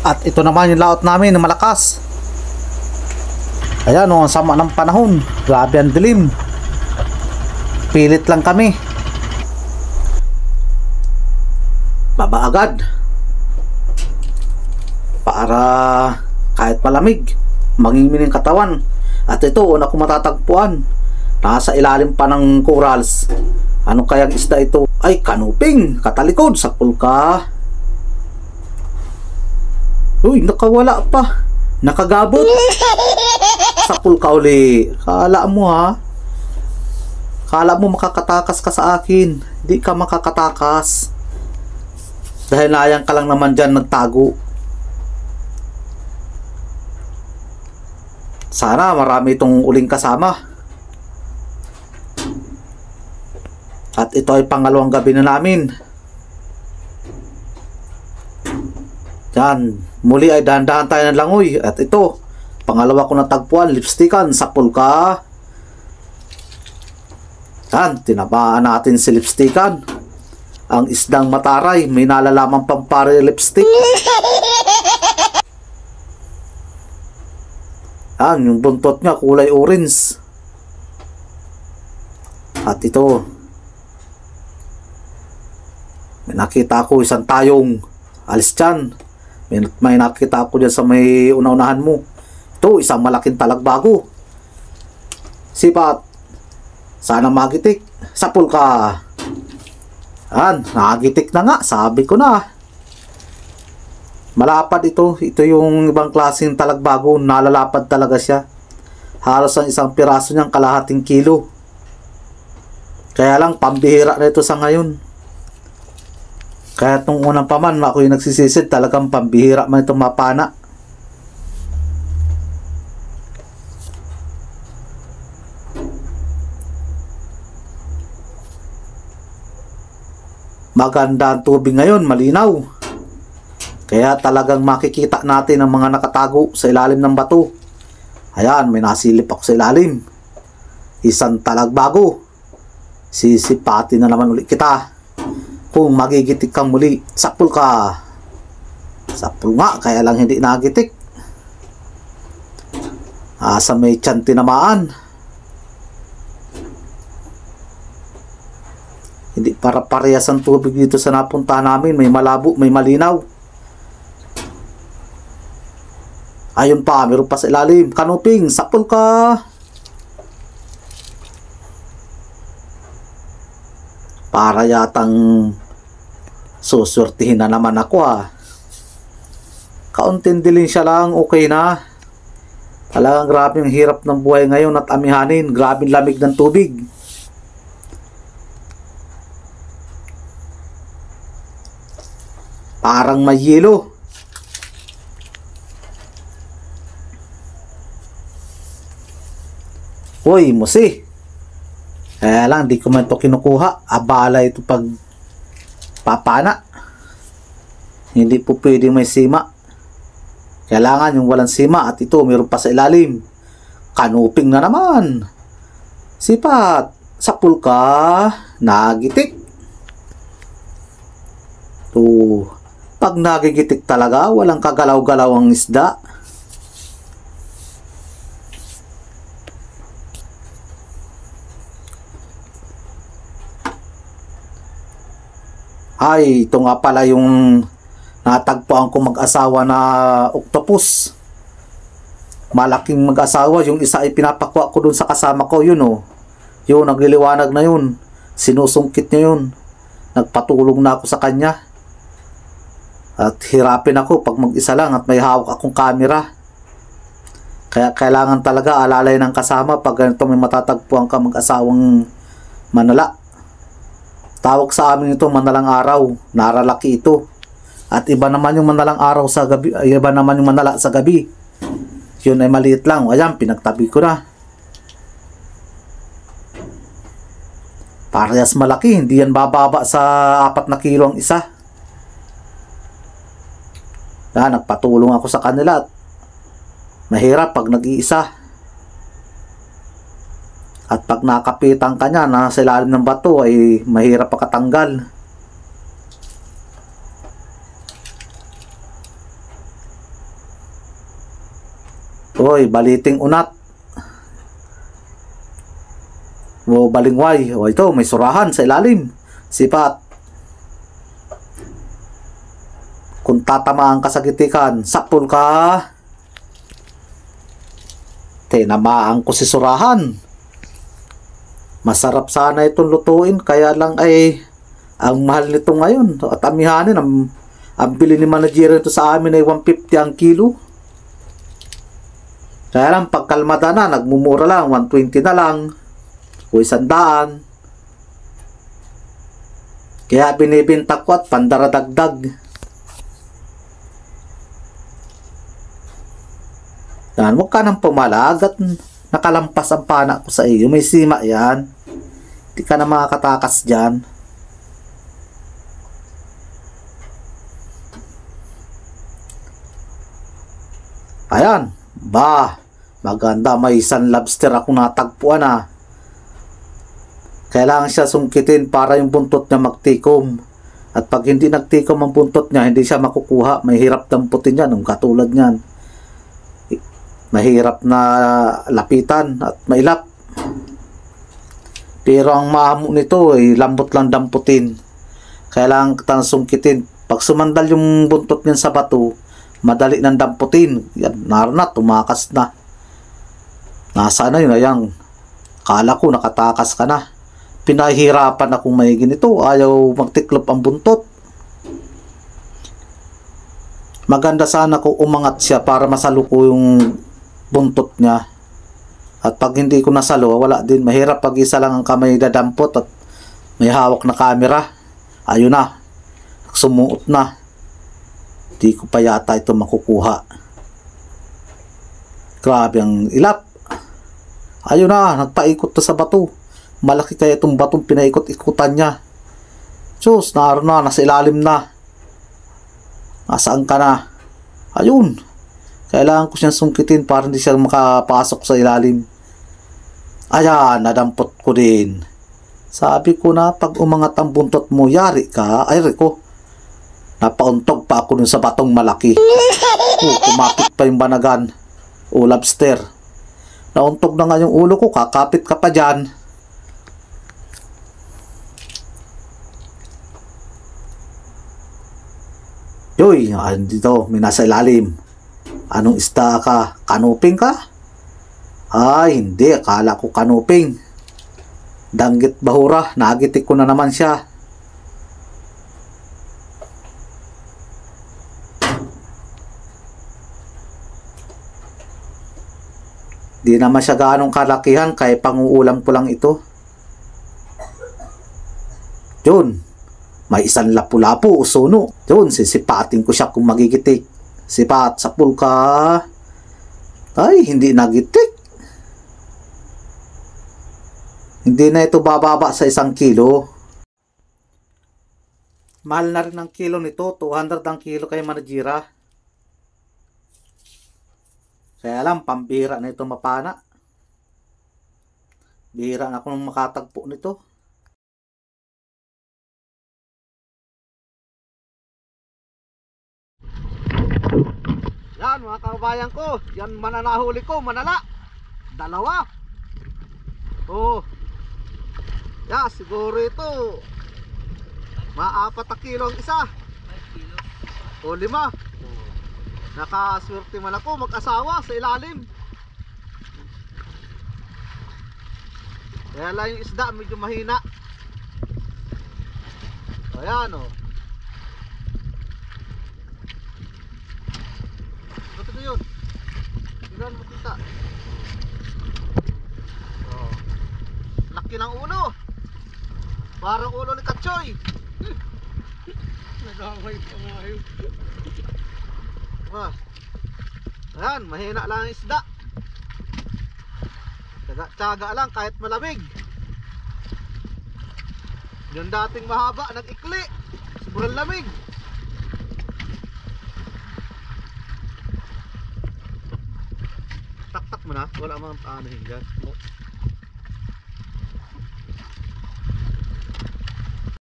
At ito naman yung laot namin na malakas. Ayan o, ang sama ng panahon. Grabe ang dilim. Pilit lang kami. Baba agad. Para kahit malamig, manginginig ang katawan. At ito, una ko matatagpuan. Nasa ilalim pa ng corals. Ano kayang isda ito? Ay, kanuping. Katalikod sa pulka. Uy, nakawala pa. Nakagabot. Sa pulka uli. Kala mo ha? Kala mo makakatakas ka sa akin. Di ka makakatakas. Dahil nayang ka lang naman dyan nagtago. Sana marami itong uling kasama. At ito ay pangalawang gabi na namin. Yan. Muli ay dahan-dahan tayo ng langoy. At ito, pangalawa ko natagpuan, lipstickan sa pulka. Yan. Tinabaan natin si lipstickan. Ang isdang mataray, may nalalamang pampare lipstick. Yan, yung buntot niya kulay orange. At ito, may nakita ko isang tayong alis dyan. May nakita ko dyan sa may una-unahan mo. Ito, isang malaking talagbago. Sipat. Sana magitik sa pulka. Yan, nagitik na nga. Sabi ko na. Malapad ito. Ito yung ibang klaseng talagbago. Nalalapad talaga siya. Halos ang isang piraso niyang kalahating kilo. Kaya lang, pambihira na ito sa ngayon. Kaya nung unang paman, ako yung nagsisisid, talagang pambihira man itong mapana. Maganda ang tubig ngayon, malinaw. Kaya talagang makikita natin ang mga nakatago sa ilalim ng bato. Ayan, may nasilip ako sa ilalim. Isang talagbago. Sisipati na naman ulit kita. Kung magigitik kang muli, sapul ka. Sapul nga, kaya lang hindi nagitik. Asa may tiyan tinamaan. Hindi para parehas ang tubig dito sa napuntahan namin. May malabo, may malinaw. Ayun pa, meron pa sa ilalim. Kanuping, sapul ka. Para yatang susurtihin na naman ako ha. Kaunting dilin siya lang, okay na. Talagang grabe yung hirap ng buhay ngayon at amihanin. Grabe lamig ng tubig. Parang may yelo. Hoy, musi. Kaya lang, di ko man ito kinukuha. Abala ito pag papana. Hindi po pwede may sima. Kailangan yung walang sima. At ito, mayroon pa sa ilalim. Kanuping na naman. Sipat. Sapul ka. Nagitik. To, pag nagigitik talaga, walang kagalaw-galaw ang isda. Ay, ito nga pala yung natagpuan ko mag-asawa na octopus. Malaking mag-asawa. Yung isa ay pinapakwa ko dun sa kasama ko. Yun o. Yun, nagliliwanag na yun. Sinusungkit niya yun. Nagpatulong na ako sa kanya. At hirapin ako pag mag-isa lang at may hawak akong camera. Kaya kailangan talaga alalay ng kasama pag ganito may matatagpuan ka mag-asawang manala. Tawag sa amin ito manalang araw. Naralaki ito. At iba naman yung manalang araw sa gabi. Iba naman yung manala sa gabi. Yun ay maliit lang. Ayan, pinagtabi ko na. Parehas malaki. Hindi yan bababa sa 4 na kilo ang isa. Yan, nagpatulong ako sa kanila. At mahirap pag nag-iisa. At pag nakapitan ka niya na sa ilalim ng bato ay mahirap pa. Oy, baliting unat. O balingway. O ito, may surahan sa ilalim. Sipat. Kung tatamaan ka sa gitikan, sapul ka. Tinamaan ko si surahan. Masarap sana itong lutuin, kaya lang ay ang mahal nito ngayon. At amihanin, ang bili ni manager ito sa amin ay 150 ang kilo. Kaya lang, pagkalmada na, nagmumura lang, 120 na lang. O 100. Kaya binibinta ko at pandaradagdag. Yan, huwag ka nang pumalag at nakalampas ang pana ko sa iyo. May sima yan. Hindi ka na makakatakas dyan. Ayan. Bah, maganda. May isang lobster akong natagpuan ah. Kailangan siya sungkitin para yung buntot niya magtikom. At pag hindi nagtikom ang buntot niya, hindi siya makukuha. May hirap damputin yan. Yung katulad niyan. Mahirap na lapitan at mailap. Pero ang maamo nito ay lambot lang damputin. Kailangan kitang sungkitin. Pag sumandal yung buntot niyan sa bato, madali nang damputin. Yan, naroon na, tumakas na. Nasa na yun, ayan. Kala ko nakatakas ka na. Pinahirapan akong may ganito. Ayaw magtiklop ang buntot. Maganda sana kung umangat siya para masalo ko yung buntot niya. At pag hindi ko nasalo, wala din. Mahirap pag isa lang ang kamay dadampot at may hawak na camera. Ayun na. Sumuot na. Di ko pa yata ito makukuha. Grabe ang ilap. Ayun na. Nagpaikot to sa bato. Malaki kaya itong batong pinaikot-ikutan niya. Diyos, naroon na. Nasa ilalim na. Nasaan ka na? Ayun. Kailangan ko siyang sungkitin para hindi siya makapasok sa ilalim. Ayan, nadampot ko din. Sabi ko na, pag umangat ang buntot mo, yari ka. Ay, Rico. Napauntog pa ako dun sa batong malaki. Kumapit pa yung banagan. O lobster. Nauntog na nga yung ulo ko, kakapit ka pa dyan. Yoy, dito, may nasa ilalim. Anong isda ka? Kanuping ka? Ay, hindi. Akala ko kanuping. Danggit bahura. Nagitik ko na naman siya. Di naman siya gaanong kalakihan. Kaya panguulam ko lang ito. Yun. May isang lapu-lapu o suno. Yun, sisipatin ko siya kung magigitik. Sipat, sapul ka. Ay, hindi nagitik. Hindi na ito bababa sa 1 kilo. Mahal na rin ang kilo nito. 200 ang kilo kay Manajira. Kaya lang, pambira na ito mapana. Bira na ako nung makatagpo nito. Yan mga kababayan ko, yan mananahuli ko, manala. 2. Oh. Ya, siguro ito. Ma-4 na kilo ang isa. 5 kilo. O 5. Nakaswerte man ako mag-asawa sa ilalim. Kaya lang yung isda medyo mahina. Ayan o. Ito yun. Tingnan mo kita. Oh. Laki ng ulo. Parang ulo ni Katsoy. Nagaway pa nga yun. Ayan, mahina lang ang isda. Tsaga lang kahit malamig. Yung dating mahaba, nag-ikli. Sobrang lamig. Tak mo na, wala mang ano dyan.